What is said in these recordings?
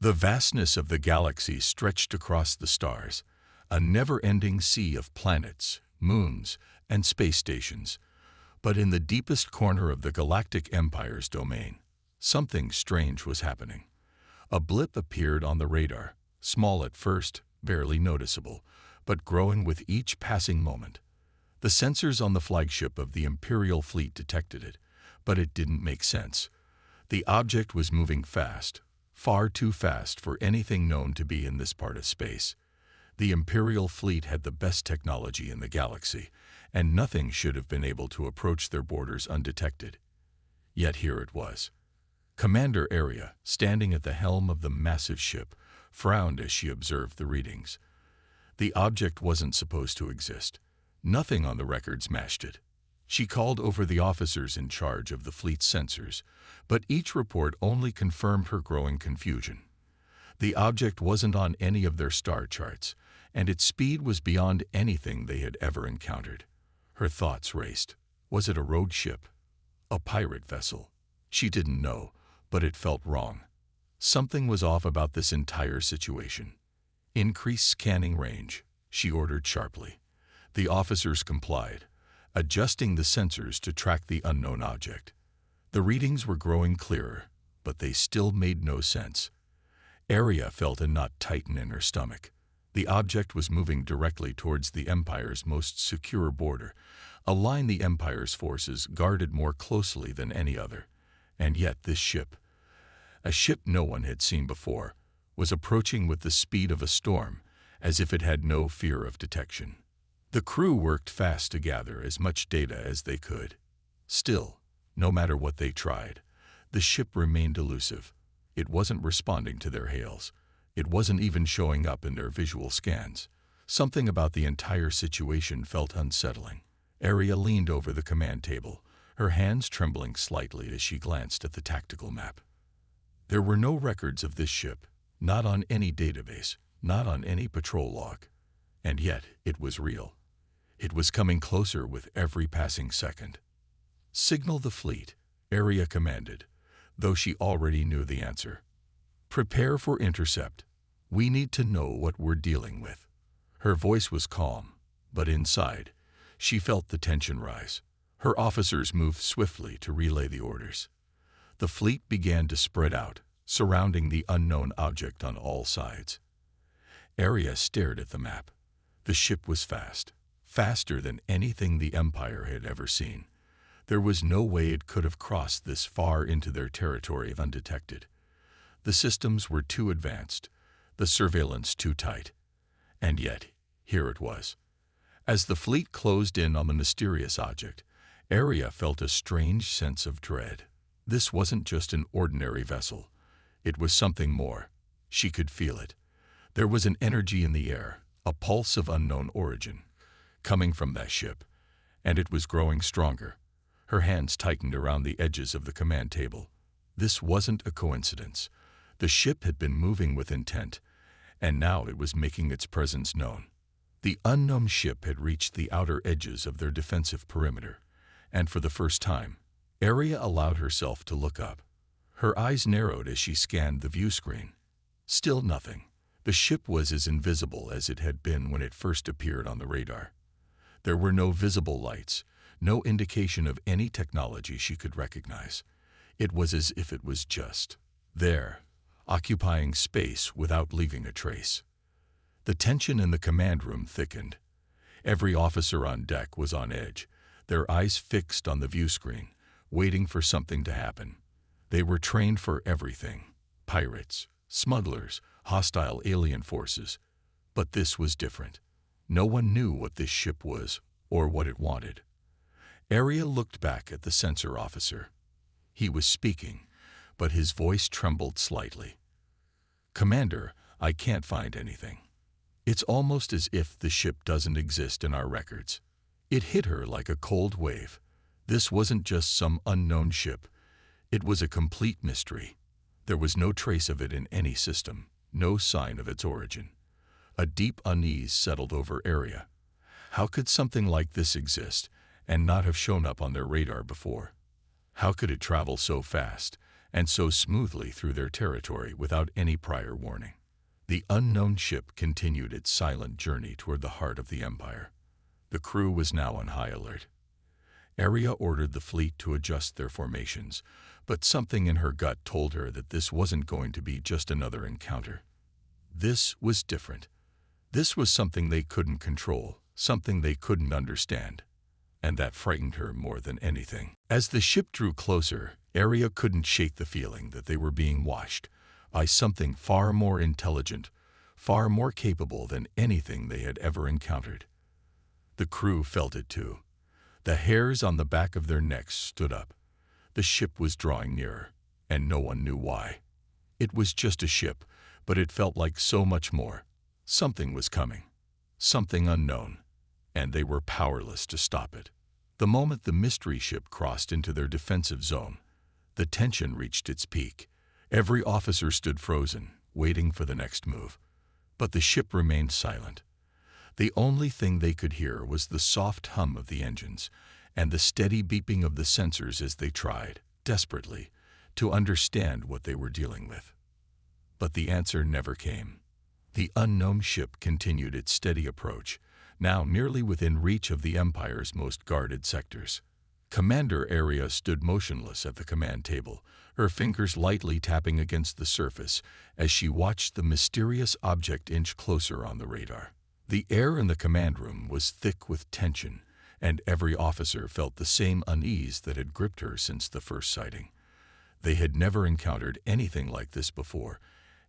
The vastness of the galaxy stretched across the stars, a never-ending sea of planets, moons, and space stations. But in the deepest corner of the Galactic Empire's domain, something strange was happening. A blip appeared on the radar, small at first, barely noticeable, but growing with each passing moment. The sensors on the flagship of the Imperial fleet detected it, but it didn't make sense. The object was moving fast, far too fast for anything known to be in this part of space. The Imperial fleet had the best technology in the galaxy, and nothing should have been able to approach their borders undetected. Yet here it was. Commander Aria, standing at the helm of the massive ship, frowned as she observed the readings. The object wasn't supposed to exist. Nothing on the records matched it. She called over the officers in charge of the fleet's sensors, but each report only confirmed her growing confusion. The object wasn't on any of their star charts, and its speed was beyond anything they had ever encountered. Her thoughts raced. Was it a road ship? A pirate vessel? She didn't know, but it felt wrong. Something was off about this entire situation. "Increase scanning range," she ordered sharply. The officers complied, adjusting the sensors to track the unknown object. The readings were growing clearer, but they still made no sense. Aria felt a knot tighten in her stomach. The object was moving directly towards the Empire's most secure border, a line the Empire's forces guarded more closely than any other. And yet this ship, a ship no one had seen before, was approaching with the speed of a storm, as if it had no fear of detection. The crew worked fast to gather as much data as they could. Still, no matter what they tried, the ship remained elusive. It wasn't responding to their hails. It wasn't even showing up in their visual scans. Something about the entire situation felt unsettling. Aria leaned over the command table, her hands trembling slightly as she glanced at the tactical map. There were no records of this ship, not on any database, not on any patrol log. And yet, it was real. It was coming closer with every passing second. "Signal the fleet," Aria commanded, though she already knew the answer. "Prepare for intercept. We need to know what we're dealing with." Her voice was calm, but inside, she felt the tension rise. Her officers moved swiftly to relay the orders. The fleet began to spread out, surrounding the unknown object on all sides. Aria stared at the map. The ship was fast, faster than anything the Empire had ever seen. There was no way it could have crossed this far into their territory undetected. The systems were too advanced, the surveillance too tight. And yet, here it was. As the fleet closed in on the mysterious object, Aria felt a strange sense of dread. This wasn't just an ordinary vessel. It was something more. She could feel it. There was an energy in the air, a pulse of unknown origin, coming from that ship, and it was growing stronger. Her hands tightened around the edges of the command table. This wasn't a coincidence. The ship had been moving with intent, and now it was making its presence known. The unknown ship had reached the outer edges of their defensive perimeter, and for the first time, Aria allowed herself to look up. Her eyes narrowed as she scanned the view screen. Still nothing. The ship was as invisible as it had been when it first appeared on the radar. There were no visible lights, no indication of any technology she could recognize. It was as if it was just there, occupying space without leaving a trace. The tension in the command room thickened. Every officer on deck was on edge, their eyes fixed on the view screen, waiting for something to happen. They were trained for everything: pirates, smugglers, hostile alien forces. But this was different. No one knew what this ship was or what it wanted. Aria looked back at the sensor officer. He was speaking, but his voice trembled slightly. "Commander, I can't find anything. It's almost as if the ship doesn't exist in our records." It hit her like a cold wave. This wasn't just some unknown ship. It was a complete mystery. There was no trace of it in any system, no sign of its origin. A deep unease settled over Aria. How could something like this exist and not have shown up on their radar before? How could it travel so fast and so smoothly through their territory without any prior warning. The unknown ship continued its silent journey toward the heart of the Empire. The crew was now on high alert. Arya ordered the fleet to adjust their formations, but something in her gut told her that this wasn't going to be just another encounter. This was different. This was something they couldn't control, something they couldn't understand, and that frightened her more than anything. As the ship drew closer, Arya couldn't shake the feeling that they were being watched by something far more intelligent, far more capable than anything they had ever encountered. The crew felt it too. The hairs on the back of their necks stood up. The ship was drawing nearer, and no one knew why. It was just a ship, but it felt like so much more. Something was coming, something unknown, and they were powerless to stop it. The moment the mystery ship crossed into their defensive zone, the tension reached its peak. Every officer stood frozen, waiting for the next move. But the ship remained silent. The only thing they could hear was the soft hum of the engines and the steady beeping of the sensors as they tried, desperately, to understand what they were dealing with. But the answer never came. The unknown ship continued its steady approach, now nearly within reach of the Empire's most guarded sectors. Commander Arya stood motionless at the command table, her fingers lightly tapping against the surface as she watched the mysterious object inch closer on the radar. The air in the command room was thick with tension, and every officer felt the same unease that had gripped her since the first sighting. They had never encountered anything like this before,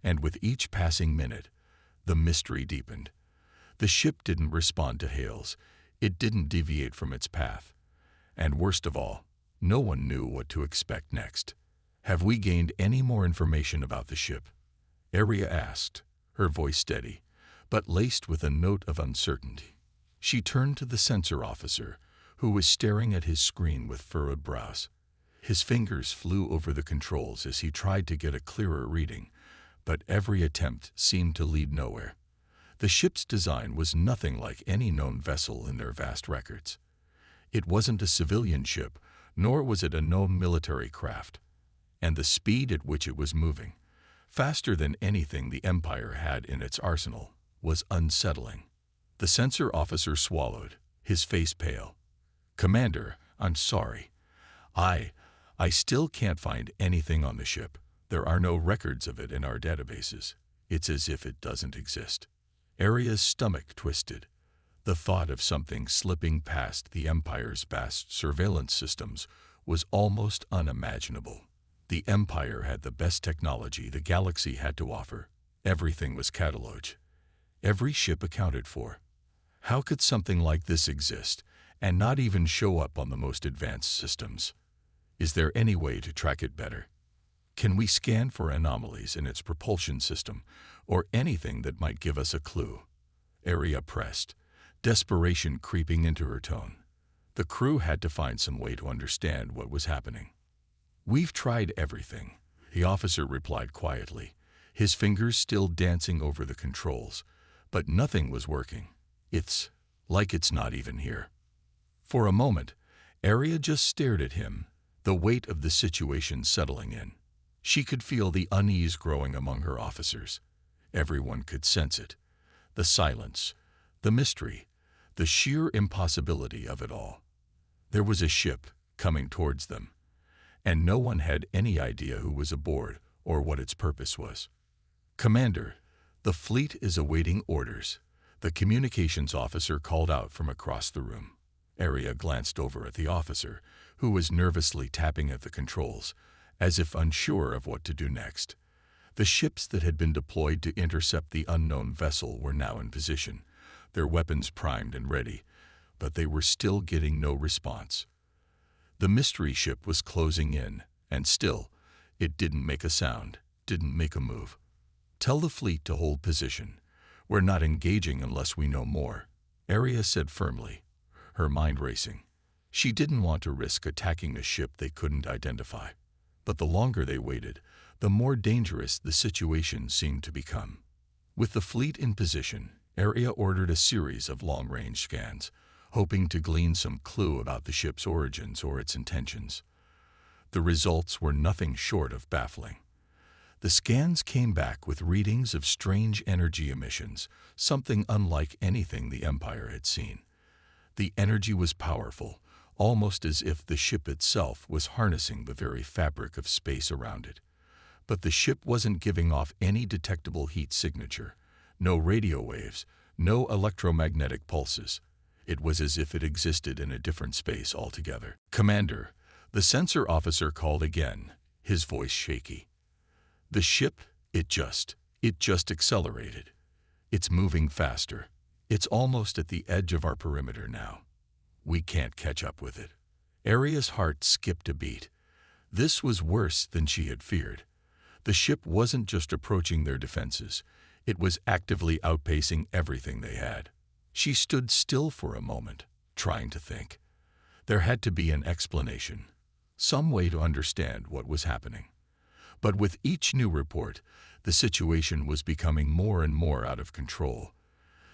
and with each passing minute, the mystery deepened. The ship didn't respond to hails. It didn't deviate from its path. And worst of all, no one knew what to expect next. "Have we gained any more information about the ship?" Arya asked, her voice steady, but laced with a note of uncertainty. She turned to the sensor officer, who was staring at his screen with furrowed brows. His fingers flew over the controls as he tried to get a clearer reading, but every attempt seemed to lead nowhere. The ship's design was nothing like any known vessel in their vast records. It wasn't a civilian ship, nor was it a known military craft. And the speed at which it was moving, faster than anything the Empire had in its arsenal, was unsettling. The sensor officer swallowed, his face pale. "Commander, I'm sorry. I still can't find anything on the ship. There are no records of it in our databases. It's as if it doesn't exist." Arya's stomach twisted. The thought of something slipping past the Empire's vast surveillance systems was almost unimaginable. The Empire had the best technology the galaxy had to offer. Everything was catalogued. Every ship accounted for. How could something like this exist and not even show up on the most advanced systems? Is there any way to track it better? Can we scan for anomalies in its propulsion system or anything that might give us a clue? Arya pressed, desperation creeping into her tone. The crew had to find some way to understand what was happening. "We've tried everything," the officer replied quietly, his fingers still dancing over the controls, "but nothing was working. It's like it's not even here." For a moment, Arya just stared at him, the weight of the situation settling in. She could feel the unease growing among her officers. Everyone could sense it. The silence, the mystery, the sheer impossibility of it all. There was a ship coming towards them, and no one had any idea who was aboard or what its purpose was. "Commander, the fleet is awaiting orders," the communications officer called out from across the room. Arya glanced over at the officer, who was nervously tapping at the controls, as if unsure of what to do next. The ships that had been deployed to intercept the unknown vessel were now in position, their weapons primed and ready, but they were still getting no response. The mystery ship was closing in, and still, it didn't make a sound, didn't make a move. "Tell the fleet to hold position. We're not engaging unless we know more," Arya said firmly, her mind racing. She didn't want to risk attacking a ship they couldn't identify. But the longer they waited, the more dangerous the situation seemed to become. With the fleet in position, Arya ordered a series of long-range scans, hoping to glean some clue about the ship's origins or its intentions. The results were nothing short of baffling. The scans came back with readings of strange energy emissions, something unlike anything the Empire had seen. The energy was powerful, almost as if the ship itself was harnessing the very fabric of space around it. But the ship wasn't giving off any detectable heat signature, no radio waves, no electromagnetic pulses. It was as if it existed in a different space altogether. "Commander," the sensor officer called again, his voice shaky. "The ship, it just accelerated. It's moving faster. It's almost at the edge of our perimeter now. We can't catch up with it." Aria's heart skipped a beat. This was worse than she had feared. The ship wasn't just approaching their defenses. It was actively outpacing everything they had. She stood still for a moment, trying to think. There had to be an explanation, some way to understand what was happening. But with each new report, the situation was becoming more and more out of control.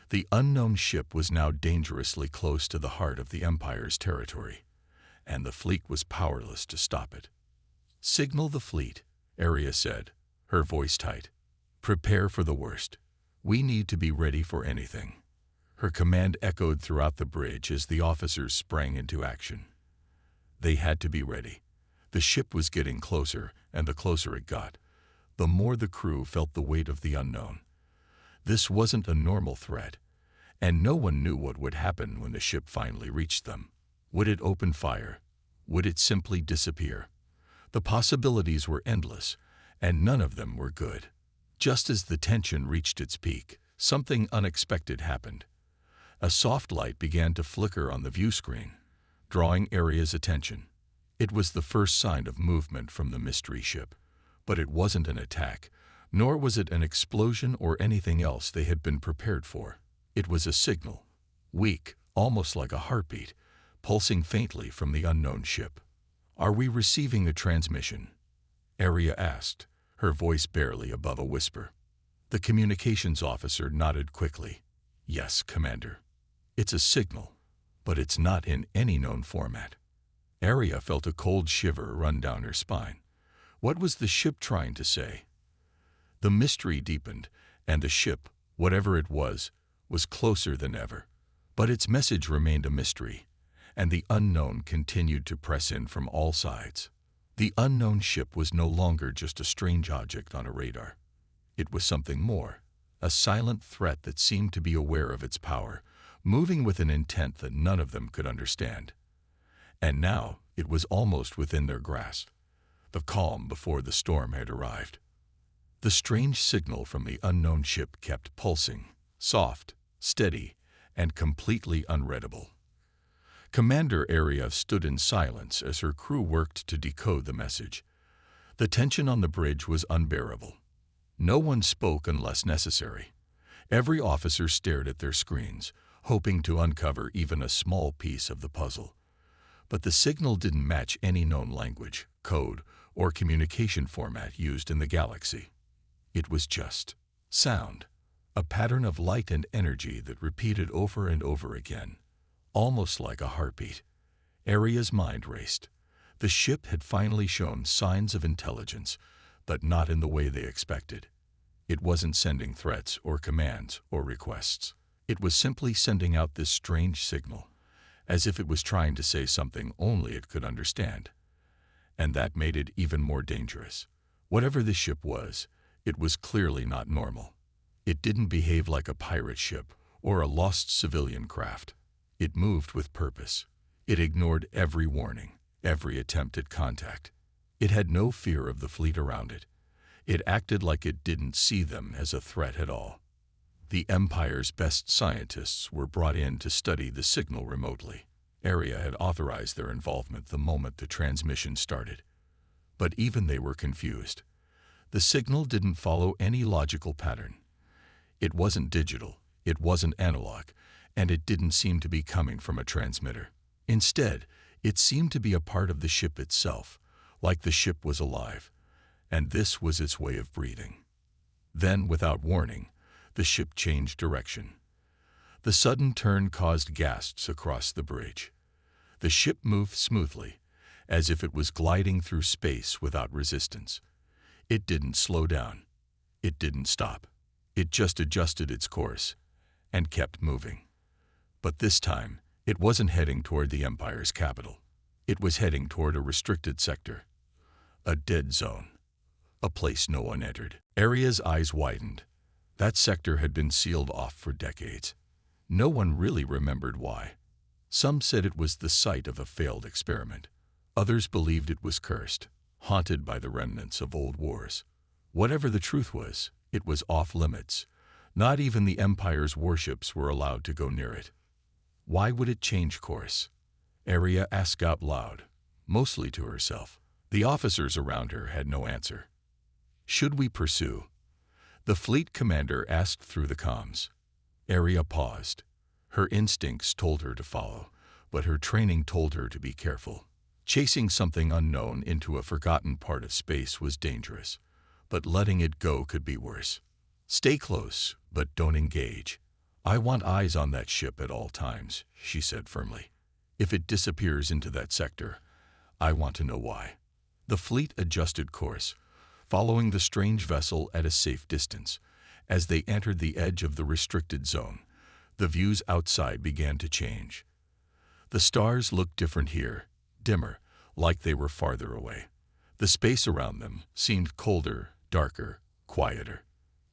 The unknown ship was now dangerously close to the heart of the Empire's territory, and the fleet was powerless to stop it. "Signal the fleet," Aria said, her voice tight. "Prepare for the worst. We need to be ready for anything." Her command echoed throughout the bridge as the officers sprang into action. They had to be ready. The ship was getting closer, and the closer it got, the more the crew felt the weight of the unknown. This wasn't a normal threat, and no one knew what would happen when the ship finally reached them. Would it open fire? Would it simply disappear? The possibilities were endless, and none of them were good. Just as the tension reached its peak, something unexpected happened. A soft light began to flicker on the view screen, drawing Aria's attention. It was the first sign of movement from the mystery ship, but it wasn't an attack, nor was it an explosion or anything else they had been prepared for. It was a signal, weak, almost like a heartbeat, pulsing faintly from the unknown ship. "Are we receiving a transmission?" Aria asked, her voice barely above a whisper. The communications officer nodded quickly. "Yes, Commander. It's a signal, but it's not in any known format." Aria felt a cold shiver run down her spine. What was the ship trying to say? The mystery deepened, and the ship, whatever it was closer than ever. But its message remained a mystery, and the unknown continued to press in from all sides. The unknown ship was no longer just a strange object on a radar. It was something more, a silent threat that seemed to be aware of its power, moving with an intent that none of them could understand. And now it was almost within their grasp, the calm before the storm had arrived. The strange signal from the unknown ship kept pulsing, soft, steady, and completely unreadable. Commander Aria stood in silence as her crew worked to decode the message. The tension on the bridge was unbearable. No one spoke unless necessary. Every officer stared at their screens, hoping to uncover even a small piece of the puzzle. But the signal didn't match any known language, code, or communication format used in the galaxy. It was just sound, a pattern of light and energy that repeated over and over again, almost like a heartbeat. Aria's mind raced. The ship had finally shown signs of intelligence, but not in the way they expected. It wasn't sending threats or commands or requests. It was simply sending out this strange signal, as if it was trying to say something only it could understand. And that made it even more dangerous. Whatever the ship was, it was clearly not normal. It didn't behave like a pirate ship or a lost civilian craft. It moved with purpose. It ignored every warning, every attempt at contact. It had no fear of the fleet around it. It acted like it didn't see them as a threat at all. The Empire's best scientists were brought in to study the signal remotely. Aria had authorized their involvement the moment the transmission started. But even they were confused. The signal didn't follow any logical pattern. It wasn't digital, it wasn't analog, and it didn't seem to be coming from a transmitter. Instead, it seemed to be a part of the ship itself, like the ship was alive, and this was its way of breathing. Then, without warning, the ship changed direction. The sudden turn caused gasps across the bridge. The ship moved smoothly, as if it was gliding through space without resistance. It didn't slow down. It didn't stop. It just adjusted its course and kept moving. But this time, it wasn't heading toward the Empire's capital. It was heading toward a restricted sector, a dead zone, a place no one entered. Aria's eyes widened. That sector had been sealed off for decades. No one really remembered why. Some said it was the site of a failed experiment. Others believed it was cursed, haunted by the remnants of old wars. Whatever the truth was, it was off limits. Not even the Empire's warships were allowed to go near it. Why would it change course? Aria asked out loud, mostly to herself. The officers around her had no answer. Should we pursue? The fleet commander asked through the comms. Aria paused. Her instincts told her to follow, but her training told her to be careful. Chasing something unknown into a forgotten part of space was dangerous, but letting it go could be worse. Stay close, but don't engage. I want eyes on that ship at all times, she said firmly. If it disappears into that sector, I want to know why. The fleet adjusted course, following the strange vessel at a safe distance. As they entered the edge of the restricted zone, the views outside began to change. The stars looked different here, dimmer, like they were farther away. The space around them seemed colder, darker, quieter.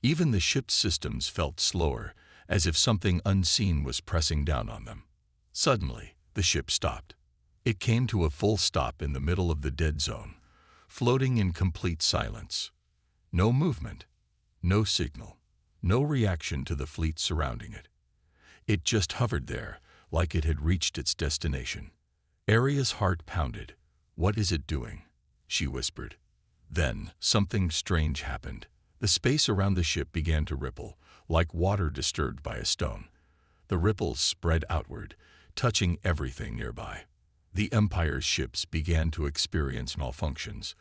Even the ship's systems felt slower, as if something unseen was pressing down on them. Suddenly, the ship stopped. It came to a full stop in the middle of the dead zone, floating in complete silence. No movement, no signal, no reaction to the fleet surrounding it. It just hovered there, like it had reached its destination. Aria's heart pounded. "What is it doing?" she whispered. Then, something strange happened. The space around the ship began to ripple, like water disturbed by a stone. The ripples spread outward, touching everything nearby. The Empire's ships began to experience malfunctions.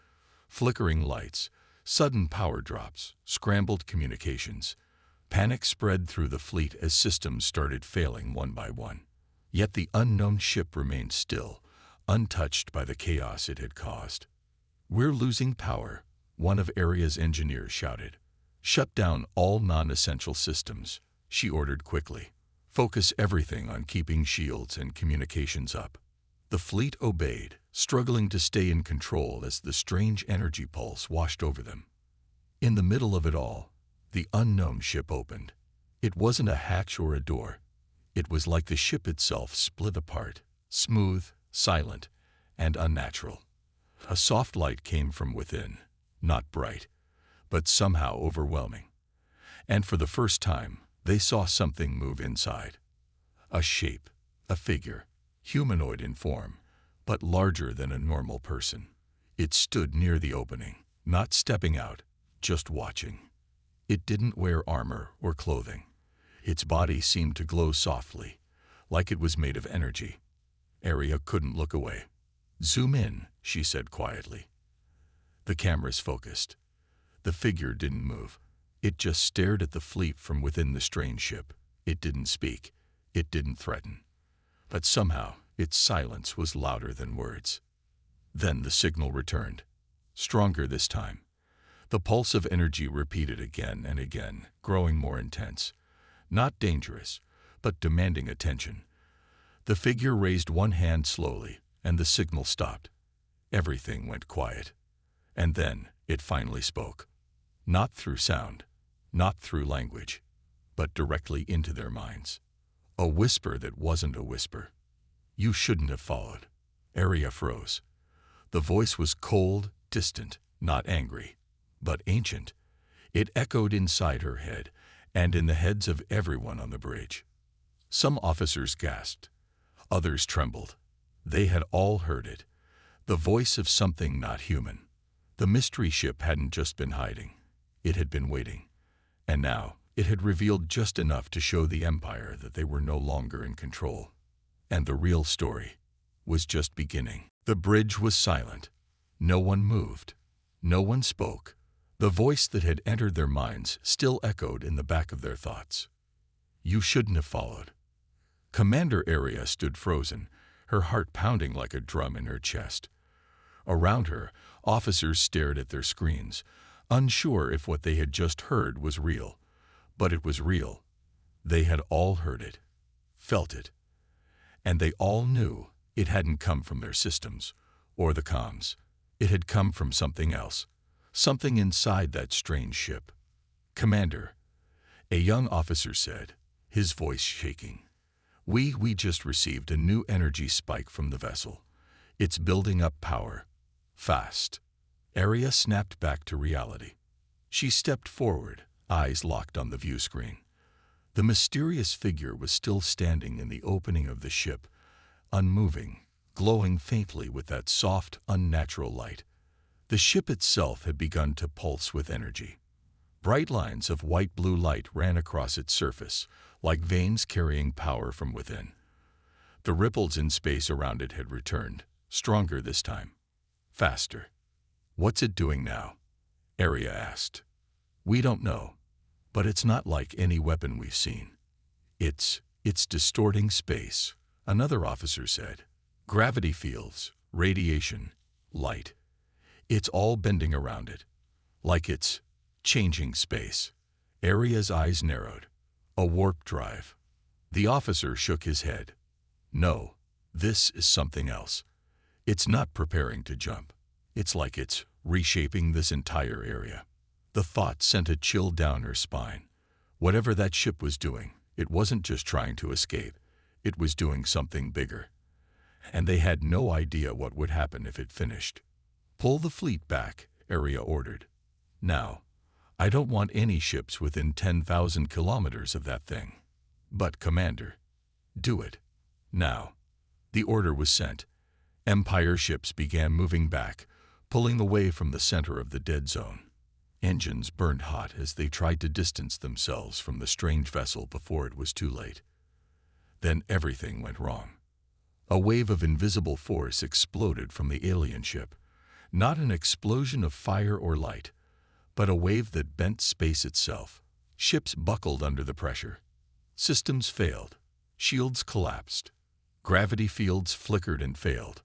Flickering lights, sudden power drops, scrambled communications. Panic spread through the fleet as systems started failing one by one. Yet the unknown ship remained still, untouched by the chaos it had caused. "We're losing power," one of Aria's engineers shouted. "Shut down all non-essential systems," she ordered quickly. "Focus everything on keeping shields and communications up." The fleet obeyed, struggling to stay in control as the strange energy pulse washed over them. In the middle of it all, the unknown ship opened. It wasn't a hatch or a door. It was like the ship itself split apart, smooth, silent, and unnatural. A soft light came from within, not bright, but somehow overwhelming. And for the first time, they saw something move inside. A shape, a figure, humanoid in form, but larger than a normal person. It stood near the opening, not stepping out, just watching. It didn't wear armor or clothing. Its body seemed to glow softly, like it was made of energy. Aria couldn't look away. "Zoom in," she said quietly. The cameras focused. The figure didn't move. It just stared at the fleet from within the strange ship. It didn't speak. It didn't threaten. But somehow, its silence was louder than words. Then the signal returned, stronger this time. The pulse of energy repeated again and again, growing more intense. Not dangerous, but demanding attention. The figure raised one hand slowly, and the signal stopped. Everything went quiet. And then it finally spoke. Not through sound, not through language, but directly into their minds. A whisper that wasn't a whisper. "You shouldn't have followed." Aria froze. The voice was cold, distant, not angry, but ancient. It echoed inside her head and in the heads of everyone on the bridge. Some officers gasped. Others trembled. They had all heard it. The voice of something not human. The mystery ship hadn't just been hiding. It had been waiting. And now, it had revealed just enough to show the Empire that they were no longer in control. And the real story was just beginning. The bridge was silent. No one moved. No one spoke. The voice that had entered their minds still echoed in the back of their thoughts. "You shouldn't have followed." Commander Aria stood frozen, her heart pounding like a drum in her chest. Around her, officers stared at their screens, unsure if what they had just heard was real. But it was real. They had all heard it, felt it, and they all knew it hadn't come from their systems or the comms. It had come from something else, something inside that strange ship. "Commander," a young officer said, his voice shaking. We just received a new energy spike from the vessel. It's building up power. Fast." Arya snapped back to reality. She stepped forward, eyes locked on the view screen. The mysterious figure was still standing in the opening of the ship, unmoving, glowing faintly with that soft, unnatural light. The ship itself had begun to pulse with energy. Bright lines of white-blue light ran across its surface, like veins carrying power from within. The ripples in space around it had returned, stronger this time, faster. "What's it doing now?" Arya asked. "We don't know, but it's not like any weapon we've seen. It's distorting space," another officer said. "Gravity fields, radiation, light. It's all bending around it, like it's changing space." Arya's eyes narrowed. "A warp drive." The officer shook his head. "No, this is something else. It's not preparing to jump. It's like it's reshaping this entire area." The thought sent a chill down her spine. Whatever that ship was doing, it wasn't just trying to escape. It was doing something bigger. And they had no idea what would happen if it finished. "Pull the fleet back," Arya ordered. "Now. I don't want any ships within 10,000 kilometers of that thing." "But, Commander." "Do it. Now." The order was sent. Empire ships began moving back, pulling away from the center of the dead zone. Engines burned hot as they tried to distance themselves from the strange vessel before it was too late. Then everything went wrong. A wave of invisible force exploded from the alien ship. Not an explosion of fire or light, but a wave that bent space itself. Ships buckled under the pressure. Systems failed. Shields collapsed. Gravity fields flickered and failed.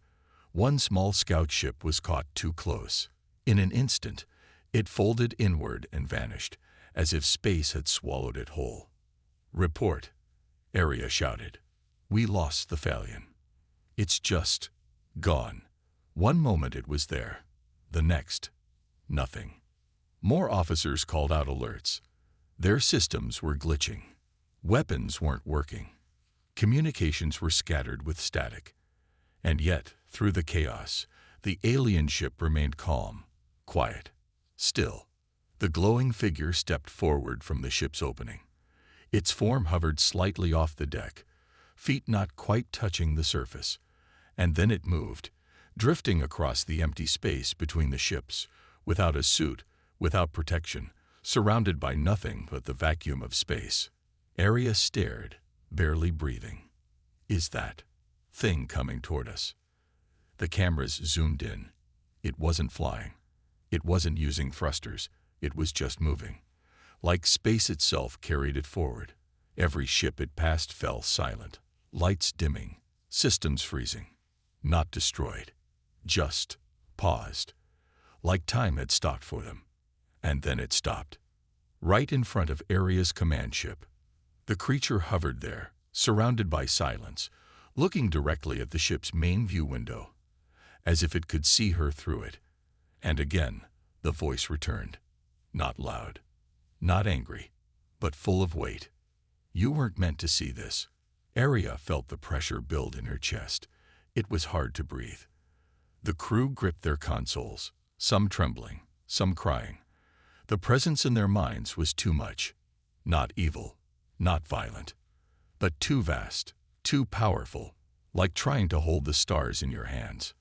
One small scout ship was caught too close. In an instant, it folded inward and vanished, as if space had swallowed it whole. "Report," Arya shouted. "We lost the Thalion. It's just gone." One moment it was there. The next, nothing. More officers called out alerts. Their systems were glitching. Weapons weren't working. Communications were scattered with static. And yet, through the chaos, the alien ship remained calm, quiet, still. The glowing figure stepped forward from the ship's opening. Its form hovered slightly off the deck, feet not quite touching the surface. And then it moved, drifting across the empty space between the ships, without a suit, without protection, surrounded by nothing but the vacuum of space. Arya stared, barely breathing. "Is that thing coming toward us?" The cameras zoomed in. It wasn't flying. It wasn't using thrusters. It was just moving. Like space itself carried it forward. Every ship it passed fell silent. Lights dimming. Systems freezing. Not destroyed. Just paused. Like time had stopped for them. And then it stopped. Right in front of Arya's command ship. The creature hovered there, surrounded by silence, looking directly at the ship's main view window, as if it could see her through it. And again, the voice returned. Not loud, not angry, but full of weight. "You weren't meant to see this." Arya felt the pressure build in her chest. It was hard to breathe. The crew gripped their consoles, some trembling, some crying. The presence in their minds was too much. Not evil, not violent, but too vast, too powerful, like trying to hold the stars in your hands.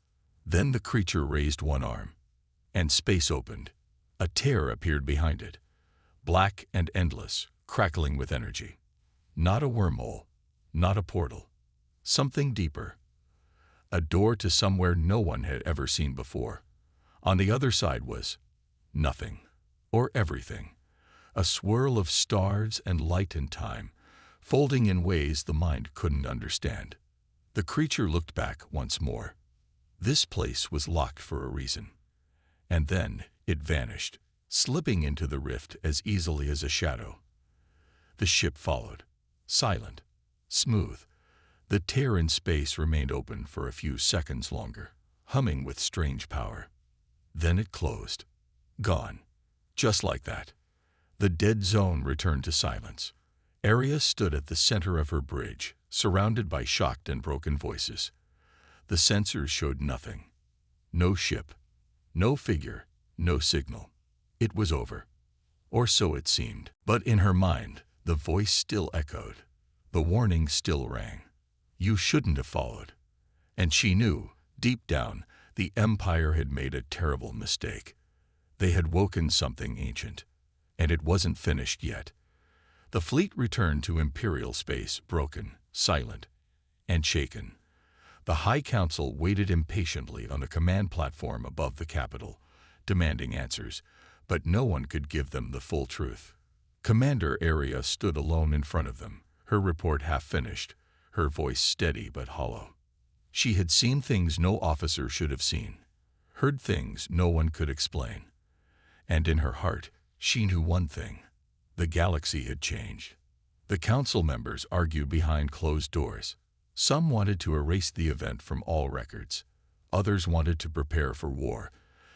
Then the creature raised one arm, and space opened. A tear appeared behind it, black and endless, crackling with energy. Not a wormhole, not a portal. Something deeper. A door to somewhere no one had ever seen before. On the other side was nothing, or everything. A swirl of stars and light and time, folding in ways the mind couldn't understand. The creature looked back once more. This place was locked for a reason. And then it vanished, slipping into the rift as easily as a shadow. The ship followed, silent, smooth. The tear in space remained open for a few seconds longer, humming with strange power. Then it closed. Gone. Just like that. The dead zone returned to silence. Arya stood at the center of her bridge, surrounded by shocked and broken voices. The sensors showed nothing. No ship, no figure, no signal. It was over. Or so it seemed. But in her mind, the voice still echoed. The warning still rang. You shouldn't have followed. And she knew, deep down, the Empire had made a terrible mistake. They had woken something ancient. And it wasn't finished yet. The fleet returned to Imperial space, broken, silent, and shaken. The High Council waited impatiently on the command platform above the capital, demanding answers, but no one could give them the full truth. Commander Arya stood alone in front of them, her report half finished, her voice steady but hollow. She had seen things no officer should have seen, heard things no one could explain. And in her heart, she knew one thing. The galaxy had changed. The council members argued behind closed doors. Some wanted to erase the event from all records. Others wanted to prepare for war,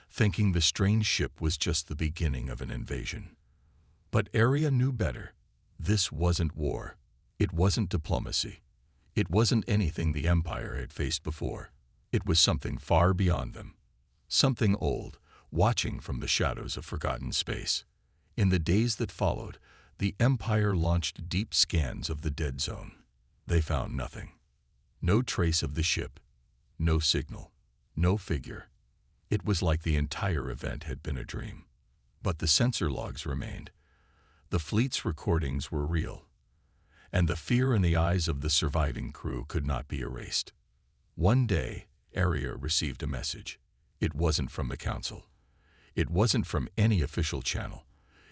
thinking the strange ship was just the beginning of an invasion. But Arya knew better. This wasn't war. It wasn't diplomacy. It wasn't anything the Empire had faced before. It was something far beyond them. Something old, watching from the shadows of forgotten space. In the days that followed, the Empire launched deep scans of the dead zone. They found nothing. No trace of the ship. No signal. No figure. It was like the entire event had been a dream. But the sensor logs remained. The fleet's recordings were real. And the fear in the eyes of the surviving crew could not be erased. One day, Arya received a message. It wasn't from the council. It wasn't from any official channel.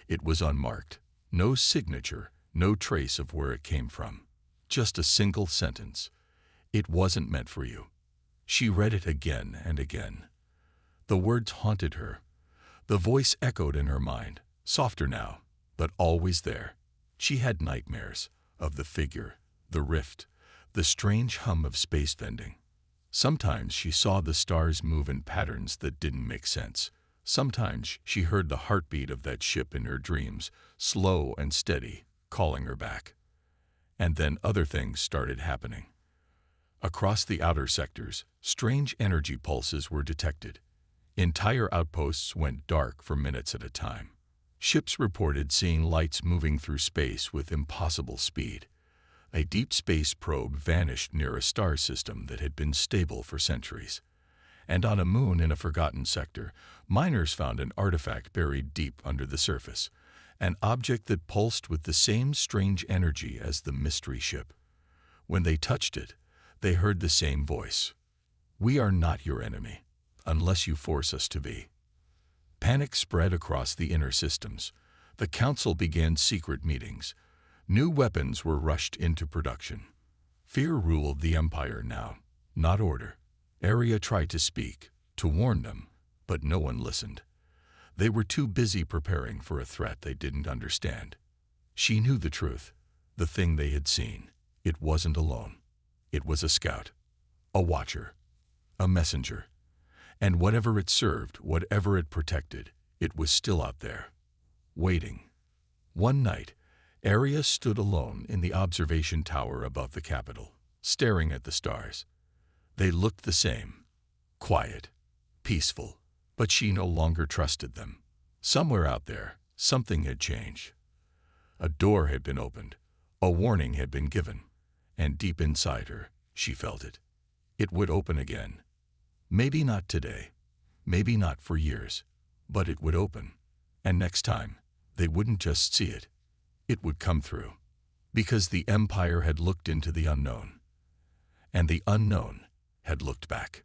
It was unmarked. No signature, no trace of where it came from. Just a single sentence. It wasn't meant for you. She read it again and again. The words haunted her. The voice echoed in her mind, softer now, but always there. She had nightmares of the figure, the rift, the strange hum of space bending. Sometimes she saw the stars move in patterns that didn't make sense. Sometimes she heard the heartbeat of that ship in her dreams, slow and steady, calling her back. And then other things started happening. Across the outer sectors, strange energy pulses were detected. Entire outposts went dark for minutes at a time. Ships reported seeing lights moving through space with impossible speed. A deep space probe vanished near a star system that had been stable for centuries. And on a moon in a forgotten sector, miners found an artifact buried deep under the surface, an object that pulsed with the same strange energy as the mystery ship. When they touched it, they heard the same voice. We are not your enemy, unless you force us to be. Panic spread across the inner systems. The council began secret meetings. New weapons were rushed into production. Fear ruled the Empire now, not order. Arya tried to speak, to warn them, but no one listened. They were too busy preparing for a threat they didn't understand. She knew the truth, the thing they had seen. It wasn't alone. It was a scout, a watcher, a messenger. And whatever it served, whatever it protected, it was still out there, waiting. One night, Arya stood alone in the observation tower above the capital, staring at the stars. They looked the same, quiet, peaceful, but she no longer trusted them. Somewhere out there, something had changed. A door had been opened, a warning had been given, and deep inside her, she felt it. It would open again. Maybe not today, maybe not for years, but it would open. And next time, they wouldn't just see it. It would come through. Because the Empire had looked into the unknown. And the unknown had looked back.